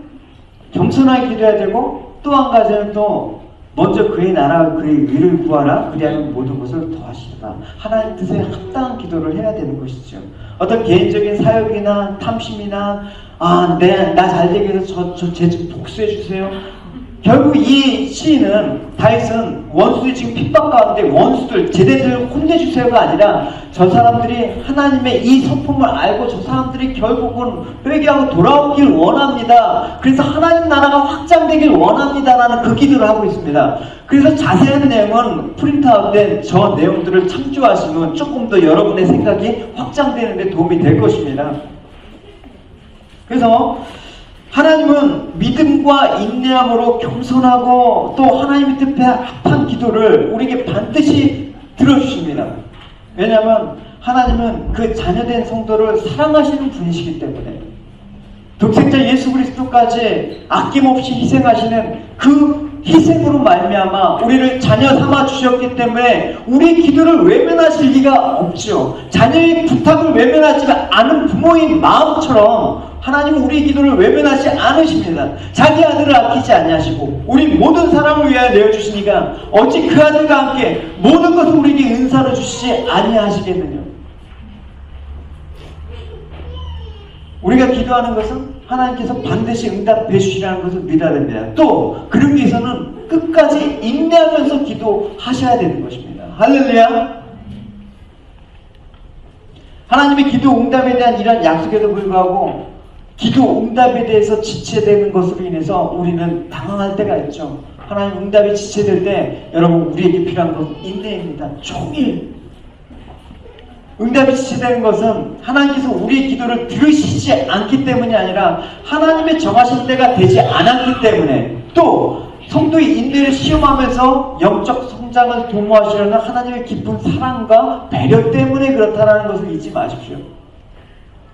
[SPEAKER 1] 겸손하게 기도해야 되고, 또 한 가지는 또 먼저 그의 나라와 그의 의를 구하라. 그리하면 모든 것을 더하시리라. 하나님 뜻에 합당한 기도를 해야 되는 것이죠. 어떤 개인적인 사역이나 탐심이나 나 잘 되기 위해서 제 집 복수해 주세요. 결국 이 시인은, 다윗은 원수들이 지금 핍박 가운데 원수들, 제대들 혼내주세요가 아니라 저 사람들이 하나님의 이 성품을 알고 저 사람들이 결국은 회개하고 돌아오길 원합니다. 그래서 하나님 나라가 확장되길 원합니다라는 그 기도를 하고 있습니다. 그래서 자세한 내용은 프린트아웃된 저 내용들을 참조하시면 조금 더 여러분의 생각이 확장되는 데 도움이 될 것입니다. 그래서 하나님은 믿음과 인내함으로 겸손하고 또 하나님의 뜻에 합한 기도를 우리에게 반드시 들어주십니다. 왜냐하면 하나님은 그 자녀된 성도를 사랑하시는 분이시기 때문에, 독생자 예수 그리스도까지 아낌없이 희생하시는 그 희생으로 말미암아 우리를 자녀 삼아 주셨기 때문에 우리의 기도를 외면하실 리가 없죠. 자녀의 부탁을 외면하지 않은 부모의 마음처럼 하나님은 우리의 기도를 외면하지 않으십니다. 자기 아들을 아끼지 아니하시고 우리 모든 사람을 위하여 내어주시니까 어찌 그 아들과 함께 모든 것을 우리에게 은사로 주시지 아니하시겠느냐. 우리가 기도하는 것은 하나님께서 반드시 응답해 주시라는 것을 믿어야 됩니다. 또 그러기 위해서는 끝까지 인내하면서 기도하셔야 되는 것입니다. 할렐루야. 하나님의 기도 응답에 대한 이런 약속에도 불구하고 기도 응답에 대해서 지체되는 것으로 인해서 우리는 당황할 때가 있죠. 하나님 응답이 지체될 때 여러분 우리에게 필요한 것은 인내입니다. 종일 응답이 지체되는 것은 하나님께서 우리의 기도를 들으시지 않기 때문이 아니라 하나님의 정하신 때가 되지 않았기 때문에, 또 성도의 인내를 시험하면서 영적 성장을 도모하시려는 하나님의 깊은 사랑과 배려 때문에 그렇다는 것을 잊지 마십시오.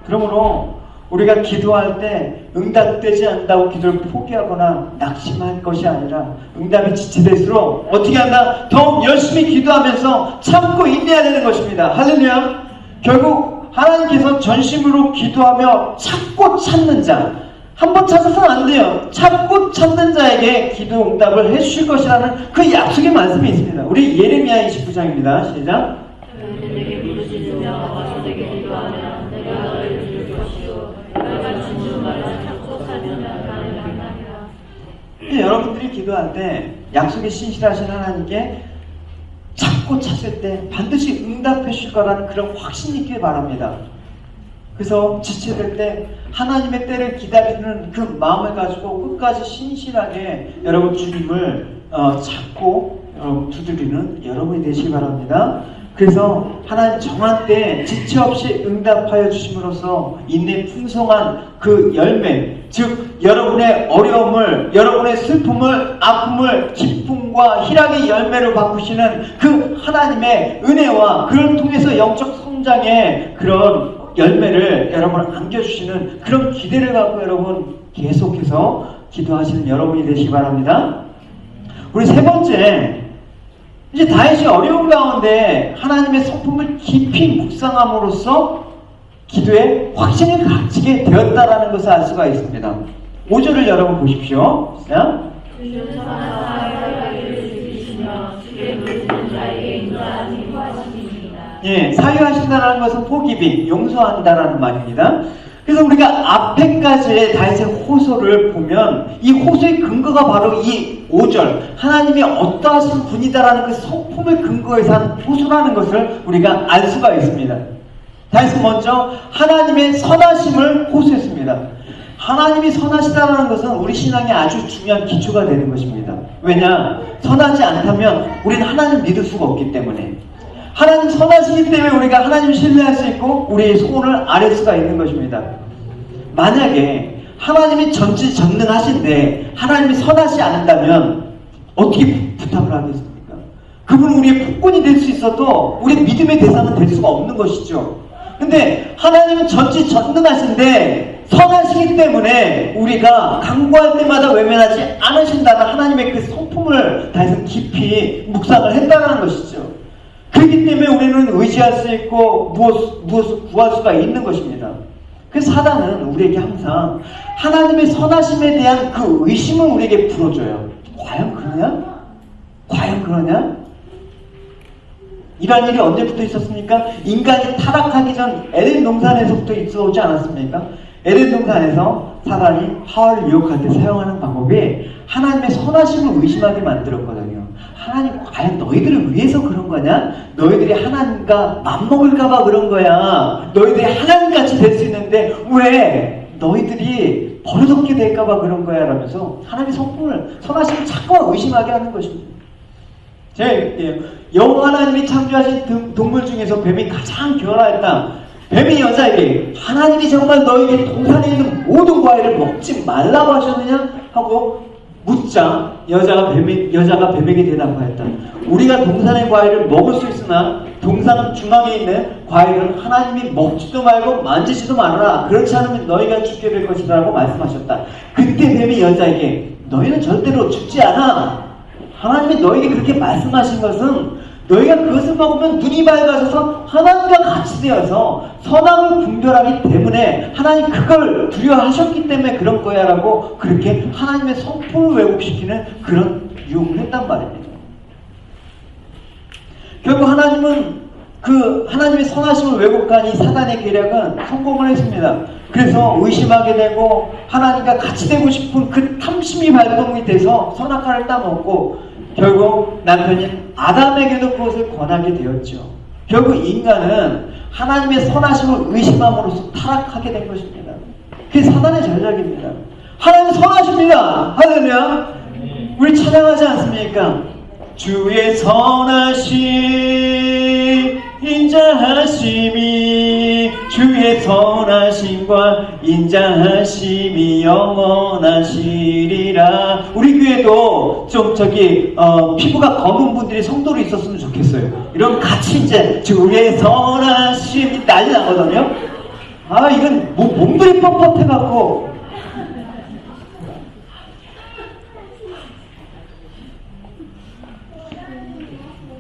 [SPEAKER 1] 그러므로 우리가 기도할 때 응답되지 않는다고 기도를 포기하거나 낙심할 것이 아니라 응답이 지체될수록 어떻게 한다? 더욱 열심히 기도하면서 참고 인내해야 되는 것입니다. 할렐루야. 결국 하나님께서 전심으로 기도하며 찾고 찾는 자, 한번 찾아서는 안 돼요. 찾고 찾는 자에게 기도 응답을 해주실 것이라는 그 약속의 말씀이 있습니다. 우리 예레미야 29장입니다. 시작.
[SPEAKER 2] 내게 부르짖으며 와서 내게 기도하면 내가 너를 들을 것이요 내가 주는 말을 찾고 찾으면 나를 만나리라.
[SPEAKER 1] 여러분들이 기도할 때 약속이 신실하신 하나님께 찾고 찾을 때 반드시 응답해 주실 거라는 그런 확신 있길 바랍니다. 그래서 지체될 때 하나님의 때를 기다리는 그 마음을 가지고 끝까지 신실하게 여러분 주님을 찾고 두드리는 여러분이 되시기 바랍니다. 그래서 하나님 정한 때에 지체 없이 응답하여 주심으로써 인내의 풍성한 그 열매, 즉 여러분의 어려움을, 여러분의 슬픔을, 아픔을, 기쁨 성공과 희락의 열매로 바꾸시는 그 하나님의 은혜와 그걸 통해서 영적 성장의 그런 열매를 여러분 안겨주시는 그런 기대를 갖고 여러분 계속해서 기도하시는 여러분이 되시기 바랍니다. 우리 세 번째, 이제 다윗이 어려운 가운데 하나님의 성품을 깊이 묵상함으로써 기도에 확신을 가지게 되었다라는 것을 알 수가 있습니다. 5절을 여러분 보십시오. 자. 예, 사유하신다는 것은 포기비, 용서한다라는 말입니다. 그래서 우리가 앞에까지의 다윗의 호소를 보면 이 호소의 근거가 바로 이 5절 하나님이 어떠하신 분이다라는 그 성품을 근거해서 한 호소라는 것을 우리가 알 수가 있습니다. 다윗은 먼저 하나님의 선하심을 호소했습니다. 하나님이 선하시다는 것은 우리 신앙의 아주 중요한 기초가 되는 것입니다. 왜냐? 선하지 않다면 우리는 하나님 믿을 수가 없기 때문에 하나님 선하시기 때문에 우리가 하나님을 신뢰할 수 있고 우리의 소원을 아뢰 수가 있는 것입니다. 만약에 하나님이 전지전능하신데 하나님이 선하지 않는다면 어떻게 부탁을 하겠습니까? 그분은 우리의 폭군이 될 수 있어도 우리의 믿음의 대상은 될 수가 없는 것이죠. 근데 하나님은 전지전능하신데 선하시기 때문에 우리가 간구할 때마다 외면하지 않으신다는 하나님의 그 성품을 다해서 깊이 묵상을 했다는 것이죠. 그렇기 때문에 우리는 의지할 수 있고 무엇을 구할 수가 있는 것입니다. 그 사단은 우리에게 항상 하나님의 선하심에 대한 그 의심을 우리에게 불어줘요. 과연 그러냐? 과연 그러냐? 이런 일이 언제부터 있었습니까? 인간이 타락하기 전 에덴 동산에서부터 있어오지 않았습니까? 에덴 동산에서 사단이 하와를 유혹할 때 사용하는 방법이 하나님의 선하심을 의심하게 만들었거든요. 하나님 과연 너희들을 위해서 그런 거냐? 너희들이 하나님과 맞먹을까봐 그런 거야. 너희들이 하나님같이 될 수 있는데 왜 너희들이 버릇없게 될까봐 그런 거야 라면서 하나님의 성품을 선하심을 자꾸 의심하게 하는 것입니다. 제가 얘기해요. 여호와 하나님이 창조하신 동물 중에서 뱀이 가장 교활했다. 뱀이 여자에게 하나님이 정말 너에게 동산에 있는 모든 과일을 먹지 말라고 하셨느냐? 하고 묻자 여자가 뱀에게 대답하였다. 우리가 동산의 과일을 먹을 수 있으나 동산 중앙에 있는 과일은 하나님이 먹지도 말고 만지지도 말아라. 그렇지 않으면 너희가 죽게 될 것이다 라고 말씀하셨다. 그때 뱀이 여자에게 너희는 절대로 죽지 않아. 하나님이 너에게 그렇게 말씀하신 것은 너희가 그것을 먹으면 눈이 밝아져서 하나님과 같이 되어서 선악을 분별하기 때문에 하나님 그걸 두려워하셨기 때문에 그런 거야 라고 그렇게 하나님의 성품을 왜곡시키는 그런 유혹을 했단 말입니다. 결국 하나님은 그 하나님의 선하심을 왜곡한 이 사단의 계략은 성공을 했습니다. 그래서 의심하게 되고 하나님과 같이 되고 싶은 그 탐심이 발동이 돼서 선악과를 따먹고 결국 남편인 아담에게도 그것을 권하게 되었죠. 결국 인간은 하나님의 선하심을 의심함으로써 타락하게 된 것입니다. 그게 사단의 전략입니다. 하나님 선하십니다. 할렐루야. 우리 찬양하지 않습니까? 주의 선하심 인자하심이 주의 선하심과 인자하심이 영원하시리라. 우리 교회도 좀 피부가 검은 분들이 성도로 있었으면 좋겠어요. 이런 같이 이제 주의 선하심이 난리 나거든요. 이건 몸들이 뻣뻣해갖고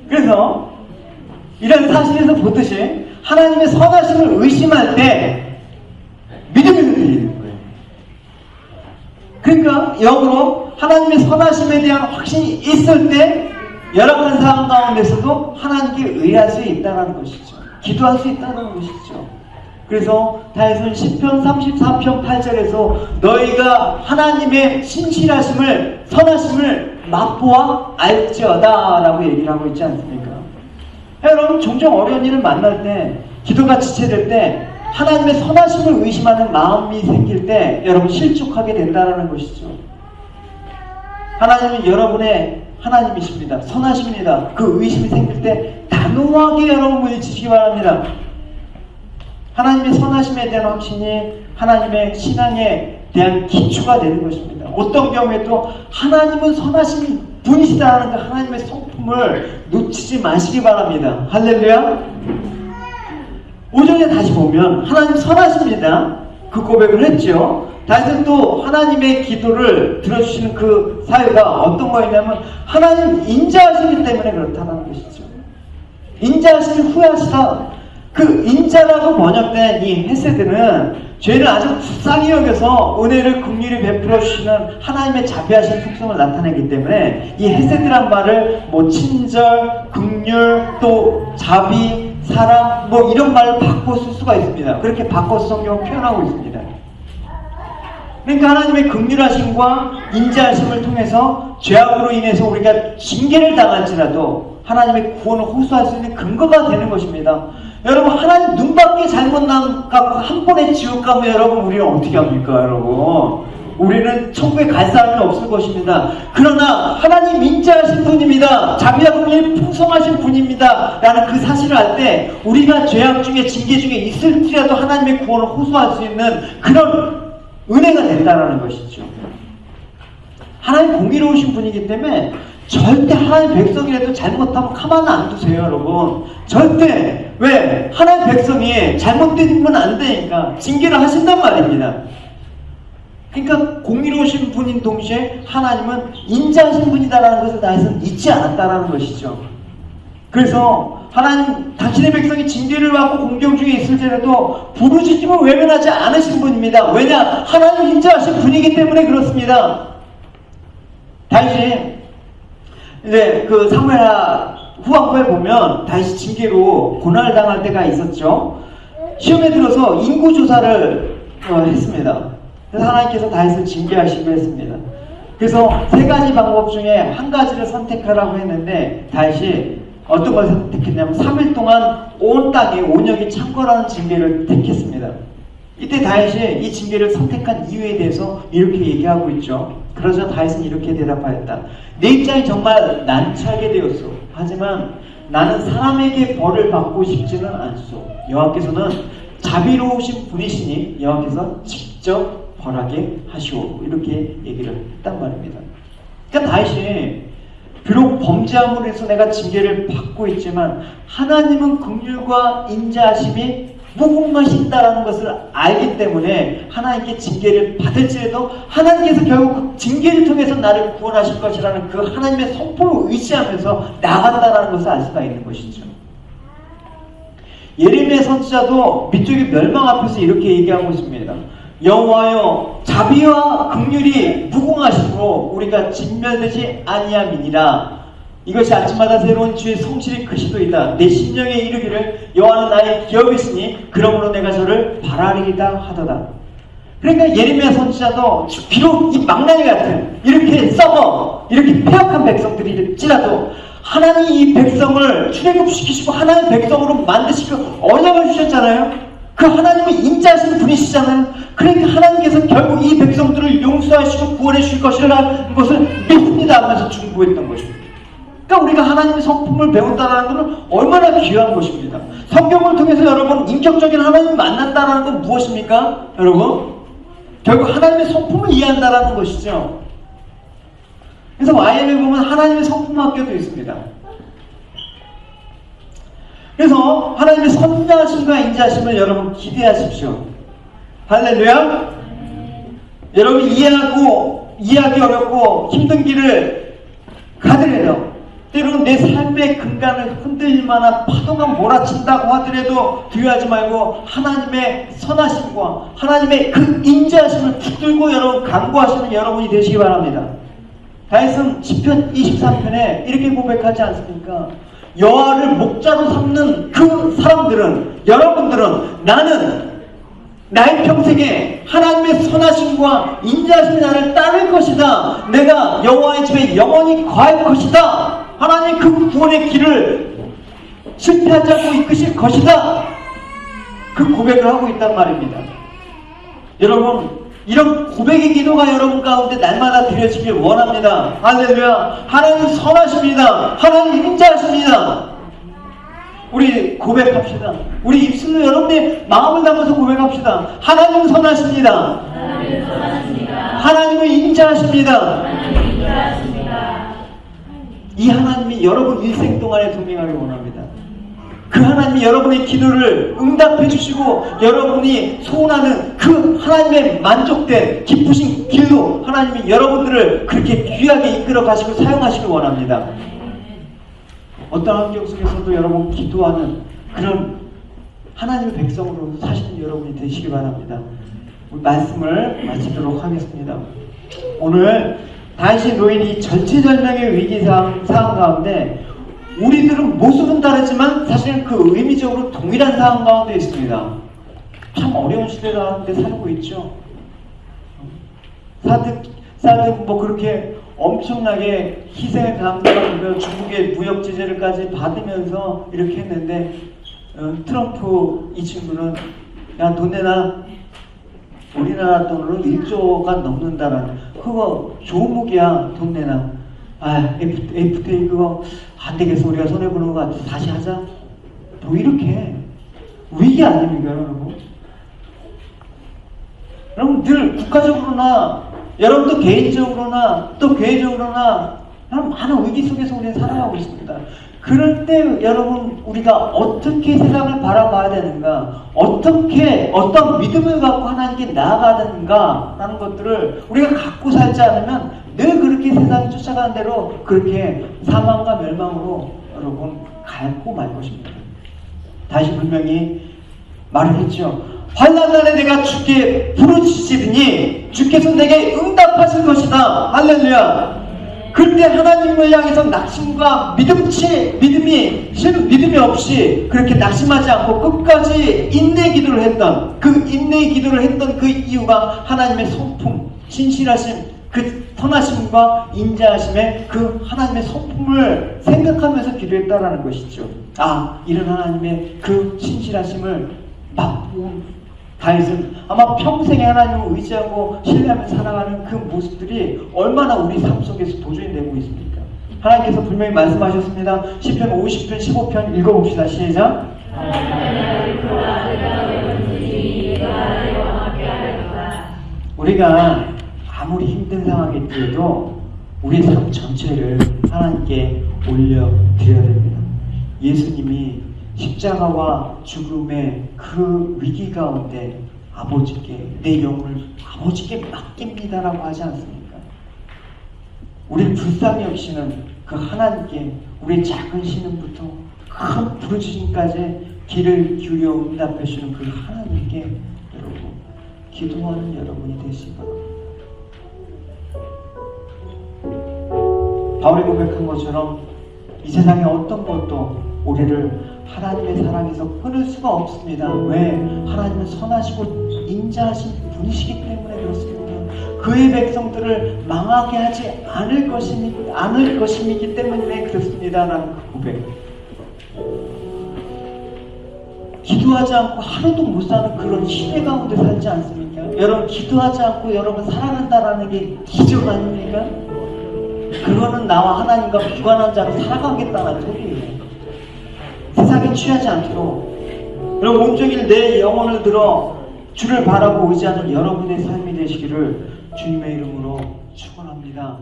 [SPEAKER 1] 그래서 이런 사실에서 보듯이 하나님의 선하심을 의심할 때 믿음이 흔들리는 거예요. 그러니까 역으로 하나님의 선하심에 대한 확신이 있을 때 열악한 상황 가운데서도 하나님께 의할 수 있다는 것이죠. 기도할 수 있다는 것이죠. 그래서 다윗은 시편 34편 8절에서 너희가 하나님의 신실하심을 선하심을 맛보아 알지어다 라고 얘기를 하고 있지 않습니까? 여러분 종종 어려운 일을 만날 때 기도가 지체될 때 하나님의 선하심을 의심하는 마음이 생길 때 여러분 실족하게 된다는 것이죠. 하나님은 여러분의 하나님이십니다. 선하십니다. 그 의심이 생길 때 단호하게 여러분 부딪히시기 바랍니다. 하나님의 선하심에 대한 확신이 하나님의 신앙에 대한 기초가 되는 것입니다. 어떤 경우에도 하나님은 선하신 분이시다는 그 하나님의 성품을 놓치지 마시기 바랍니다. 할렐루야. 5절에 다시 보면 하나님 선하십니다. 그 고백을 했죠. 다시 또 하나님의 기도를 들어주시는 그 사유가 어떤 거였냐면 하나님 인자하시기 때문에 그렇다는 것이죠. 인자하시니 후회하시다. 그 인자라고 번역된 이 헤세드는 죄를 아주 불쌍히 여겨서 은혜를 긍휼히 베풀어 주시는 하나님의 자비하신 특성을 나타내기 때문에 이 헤세드란 말을 뭐 친절, 긍휼, 또 자비, 사랑 뭐 이런 말을 바꿔 쓸 수가 있습니다. 그렇게 바꿔서 성경을 표현하고 있습니다. 그러니까 하나님의 긍휼하심과 인자하심을 통해서 죄악으로 인해서 우리가 징계를 당할지라도 하나님의 구원을 호소할 수 있는 근거가 되는 것입니다. 여러분, 하나님 눈밖에 잘못 남갖고 한 번에 지옥 가면 여러분 우리는 어떻게 합니까? 여러분, 우리는 천국에 갈 사람이 없을 것입니다. 그러나 하나님 인자하신 분입니다. 자비하고 풍성하신 분입니다 라는 그 사실을 알 때 우리가 죄악 중에 징계 중에 있을지라도 하나님의 구원을 호소할 수 있는 그런 은혜가 된다는 것이죠. 하나님 공의로우신 분이기 때문에 절대 하나님 백성이라도 잘못하면 가만 안 두세요, 여러분. 절대. 왜? 하나님 백성이 잘못되면 안 되니까 징계를 하신단 말입니다. 그러니까 공의로우신 분인 동시에 하나님은 인자하신 분이다라는 것을 다윗은 잊지 않았다라는 것이죠. 그래서 하나님, 당신의 백성이 징계를 받고 공경 중에 있을지라도 부르짖음을 외면하지 않으신 분입니다. 왜냐? 하나님 인자하신 분이기 때문에 그렇습니다. 다윗이 이제 그 사무엘하 후반부에 보면 다윗이 징계로 고난을 당할 때가 있었죠. 시험에 들어서 인구 조사를 했습니다. 그래서 하나님께서 다윗을 징계하시기로 했습니다. 그래서 세 가지 방법 중에 한 가지를 선택하라고 했는데 다윗이 어떤 걸 선택했냐면 3일 동안 온 땅에 온역이 창궐하는 징계를 택했습니다. 이때 다윗이 이 징계를 선택한 이유에 대해서 이렇게 얘기하고 있죠. 그러자 다윗은 이렇게 대답하였다. 내 입장이 정말 난처하게 되었소. 하지만 나는 사람에게 벌을 받고 싶지는 않소. 여호와께서는 자비로우신 분이시니 여호와께서 직접 벌하게 하시오. 이렇게 얘기를 했단 말입니다. 그러니까 다윗이 비록 범죄함으로 해서 내가 징계를 받고 있지만 하나님은 긍휼과 인자하심이 무궁하신다라는 것을 알기 때문에 하나님께 징계를 받을지라도 하나님께서 결국 그 징계를 통해서 나를 구원하실 것이라는 그 하나님의 성품을 의지하면서 나간다라는 것을 알 수가 있는 것이죠. 예레미야 선지자도 민족의 멸망 앞에서 이렇게 얘기하고 있습니다. 여호와여 자비와 긍휼이 무궁하심으로 우리가 진멸되지 아니함이니라. 이것이 아침마다 새로운 주의 성실이 크시도이다. 내 심령에 이르기를 여호와는 나의 기업이시니 그러므로 내가 저를 바라리이다 하도다. 그러니까 예레미야 선지자도 비록 이 망나니 같은 이렇게 썩어 이렇게 폐역한 백성들일지라도 하나님이 이 백성을 출애굽시키시고 하나님의 백성으로 만드시고 언약을 주셨잖아요. 그 하나님이 인자하신 분이시잖아요. 그러니까 하나님께서 결국 이 백성들을 용서하시고 구원해 주실 것이라는 것을 믿습니다 하면서 중보했던 것입니다. 그러니까 우리가 하나님의 성품을 배운다는 것은 얼마나 귀한 것입니다. 성경을 통해서 여러분 인격적인 하나님을 만난다는 건 무엇입니까? 여러분 결국 하나님의 성품을 이해한다는 것이죠. 그래서 YM에 보면 하나님의 성품 학교도 있습니다. 그래서 하나님의 선하심과 인자하심을 여러분 기대하십시오. 할렐루야. 여러분 이해하기 어렵고 힘든 길을 가더라도 때로는 내 삶의 근간을 흔들릴 만한 파도가 몰아친다고 하더라도 두려워하지 말고 하나님의 선하심과 하나님의 그 인자하심을 붙들고 여러분 간구하시는 여러분이 되시기 바랍니다. 다윗은 시편 23편에 이렇게 고백하지 않습니까? 여호와를 목자로 삼는 그 사람들은, 여러분들은 나는 나의 평생에 하나님의 선하심과 인자하심이 나를 따를 것이다. 내가 여호와의 집에 영원히 거할 것이다. 하나님 그 구원의 길을 실패하지 않고 이끄실 것이다. 그 고백을 하고 있단 말입니다. 여러분 이런 고백의 기도가 여러분 가운데 날마다 드려지길 원합니다. 할렐루야. 하나님 선하십니다. 하나님 인자하십니다. 우리 고백합시다. 우리 입술로 여러분의 마음을 담아서 고백합시다. 하나님 선하십니다. 하나님은 인자하십니다. 이 하나님이 여러분 일생 동안에 동행하길 원합니다. 그 하나님이 여러분의 기도를 응답해 주시고 여러분이 소원하는 그 하나님의 만족된 기쁘신 길로 하나님이 여러분들을 그렇게 귀하게 이끌어 가시고 사용하시길 원합니다. 어떤 환경 속에서도 여러분 기도하는 그런 하나님의 백성으로 사시는 여러분이 되시기 바랍니다. 우리 말씀을 마치도록 하겠습니다. 오늘 다윗의 노인이 절체절명의 위기상 가운데 우리들은 모습은 다르지만 사실은 그 의미적으로 동일한 상황 가운데 있습니다. 참 어려운 시대 가운데 살고 있죠. 사드 뭐 그렇게 엄청나게 희생을 감당하며 중국의 무역 제재를까지 받으면서 이렇게 했는데 트럼프 이 친구는 야 돈 내놔, 우리나라 돈으로 1조가 넘는다라는 그거 좋은 무기야, 돈 내놔. 아 FTA 그거 안 되겠어, 우리가 손해보는 거 같아, 다시 하자. 뭐 이렇게 위기 아닙니까 여러분? 여러분 늘 국가적으로나 여러분도 개인적으로나 또 교회적으로나 많은 위기 속에서 우리는 살아가고 있습니다. 그럴 때 여러분 우리가 어떻게 세상을 바라봐야 되는가, 어떻게 어떤 믿음을 갖고 하나님께 나아가야 되는가 라는 것들을 우리가 갖고 살지 않으면 늘 그렇게 세상이 쫓아가는 대로 그렇게 사망과 멸망으로 여러분 갈고 말 것입니다. 다시 분명히 말을 했죠. 환난날에 내가 주께 부르짖으니 주께서 내게 응답하실 것이다. 할렐루야. 그때 하나님을 향해서 낙심과 믿음이 없이 그렇게 낙심하지 않고 끝까지 인내 기도를 했던 그 이유가 하나님의 성품, 신실하심, 그 선하심과 인자하심의 그 하나님의 성품을 생각하면서 기도했다라는 것이죠. 이런 하나님의 그 신실하심을 맛본 다윗은 아마 평생에 하나님을 의지하고 신뢰하며 살아가는 그 모습들이 얼마나 우리 삶 속에서 도전이 되고 있습니까? 하나님께서 분명히 말씀하셨습니다. 시편 50편 15편 읽어봅시다. 시작. 우리가 아무리 힘든 상황이 있더라도 우리의 삶 전체를 하나님께 올려드려야 됩니다. 예수님이 십자가와 죽음의 그 위기 가운데 아버지께 내 영혼을 아버지께 맡깁니다라고 하지 않습니까? 우리를 불쌍히 여기시는 그 하나님께 우리의 작은 신음부터 큰 부르짖음까지 귀를 기울여 응답해 주시는 그 하나님께 여러분 기도하는 여러분이 되시기 바랍니다. 바울이 고백한 것처럼 이 세상의 어떤 것도 우리를 하나님의 사랑에서 끊을 수가 없습니다. 왜? 하나님은 선하시고 인자하신 분이시기 때문에 그렇습니다. 그의 백성들을 망하게 하지 않을 것이기 때문에 그렇습니다. 라는 그 고백. 기도하지 않고 하루도 못 사는 그런 시대 가운데 살지 않습니까? 여러분 기도하지 않고 여러분 살아간다라는 게 기적 아닙니까? 그거는 나와 하나님과 무관한 자로 살아가겠다는 소리예요. 세상에 취하지 않도록 여러분 온종일 내 영혼을 들어 주를 바라고 의지하는 여러분의 삶이 되시기를 주님의 이름으로 축원합니다.